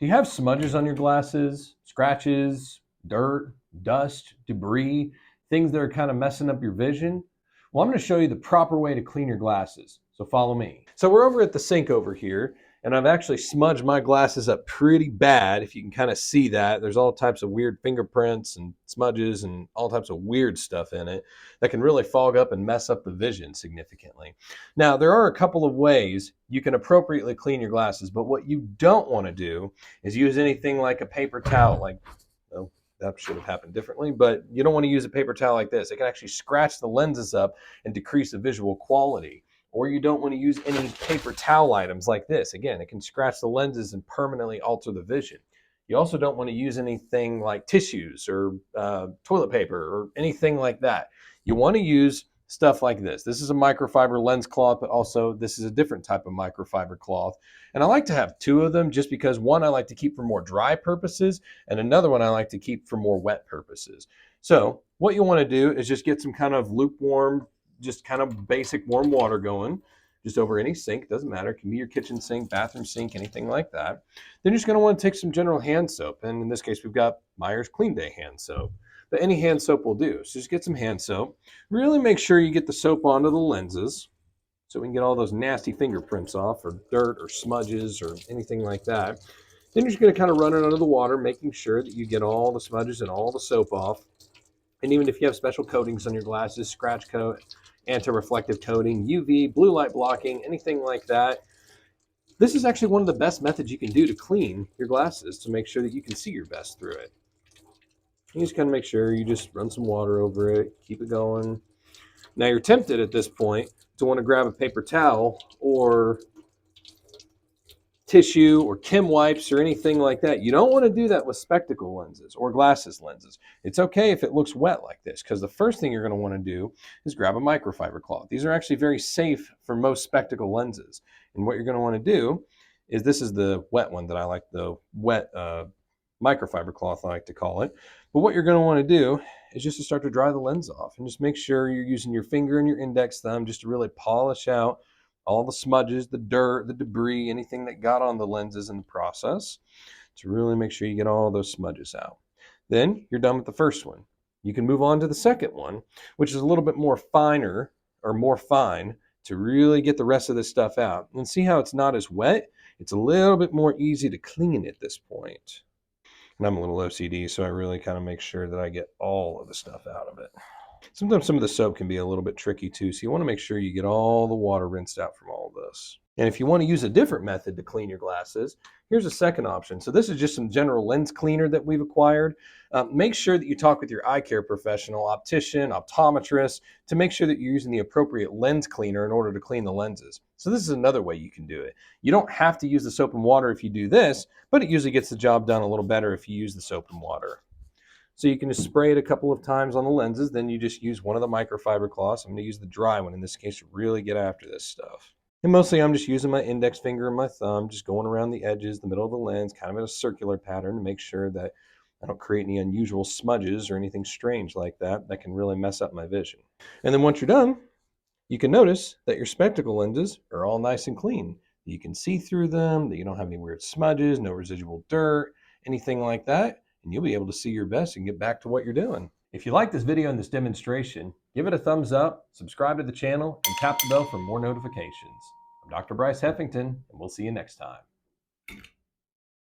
Do you have smudges on your glasses, scratches, dirt, dust, debris, things that are kind of messing up your vision? Well, I'm going to show you the proper way to clean your glasses. So follow me. So we're over at the sink over here, and I've actually smudged my glasses up pretty bad. If you can kind of see that, there's all types of weird fingerprints and smudges and all types of weird stuff in it that can really fog up and mess up the vision significantly. Now, there are a couple of ways you can appropriately clean your glasses, but what you don't want to do is use anything like a paper towel, like, well, that should have happened differently, but you don't want to use a paper towel like this. It can actually scratch the lenses up and decrease the visual quality. Or you don't want to use any paper towel items like this. Again, it can scratch the lenses and permanently alter the vision. You also don't want to use anything like tissues or toilet paper or anything like that. You want to use stuff like this. This is a microfiber lens cloth, but also this is a different type of microfiber cloth. And I like to have two of them just because one I like to keep for more dry purposes and another one I like to keep for more wet purposes. So what you want to do is just get some kind of lukewarm, just kind of basic warm water going just over any sink. Doesn't matter. It can be your kitchen sink, bathroom sink, anything like that. Then you're just going to want to take some general hand soap. And in this case, we've got Meyer's Clean Day hand soap. But any hand soap will do. So just get some hand soap. Really make sure you get the soap onto the lenses so we can get all those nasty fingerprints off or dirt or smudges or anything like that. Then you're just going to kind of run it under the water, making sure that you get all the smudges and all the soap off. And even if you have special coatings on your glasses, scratch coat, anti-reflective coating, UV, blue light blocking, anything like that, this is actually one of the best methods you can do to clean your glasses to make sure that you can see your best through it. You just kind of make sure you just run some water over it, keep it going. Now you're tempted at this point to want to grab a paper towel or tissue or Kim wipes or anything like that. You don't want to do that with spectacle lenses or glasses lenses. It's okay if it looks wet like this, because the first thing you're going to want to do is grab a microfiber cloth. These are actually very safe for most spectacle lenses. And what you're going to want to do is, this is the wet one that I like, the wet microfiber cloth I like to call it. But what you're going to want to do is just to start to dry the lens off, and just make sure you're using your finger and your index thumb just to really polish out all the smudges, the dirt, the debris, anything that got on the lenses in the process, to really make sure you get all those smudges out. Then you're done with the first one. You can move on to the second one, which is a little bit more finer or more fine, to really get the rest of this stuff out. And see how it's not as wet? It's a little bit more easy to clean at this point. And I'm a little OCD, so I really kind of make sure that I get all of the stuff out of it. Sometimes some of the soap can be a little bit tricky too, so you want to make sure you get all the water rinsed out from all of this. And if you want to use a different method to clean your glasses, here's a second option. So this is just some general lens cleaner that we've acquired. Make sure that you talk with your eye care professional, optician, optometrist, to make sure that you're using the appropriate lens cleaner in order to clean the lenses. So this is another way you can do it. You don't have to use the soap and water if you do this, but it usually gets the job done a little better if you use the soap and water. So you can just spray it a couple of times on the lenses, then you just use one of the microfiber cloths. I'm going to use the dry one in this case to really get after this stuff. And mostly I'm just using my index finger and my thumb, just going around the edges, the middle of the lens, kind of in a circular pattern, to make sure that I don't create any unusual smudges or anything strange like that that can really mess up my vision. And then once you're done, you can notice that your spectacle lenses are all nice and clean. You can see through them, that you don't have any weird smudges, no residual dirt, anything like that. And you'll be able to see your best and get back to what you're doing. If you like this video and this demonstration, give it a thumbs up, subscribe to the channel, and tap the bell for more notifications. I'm Dr. Bryce Heffington, and we'll see you next time.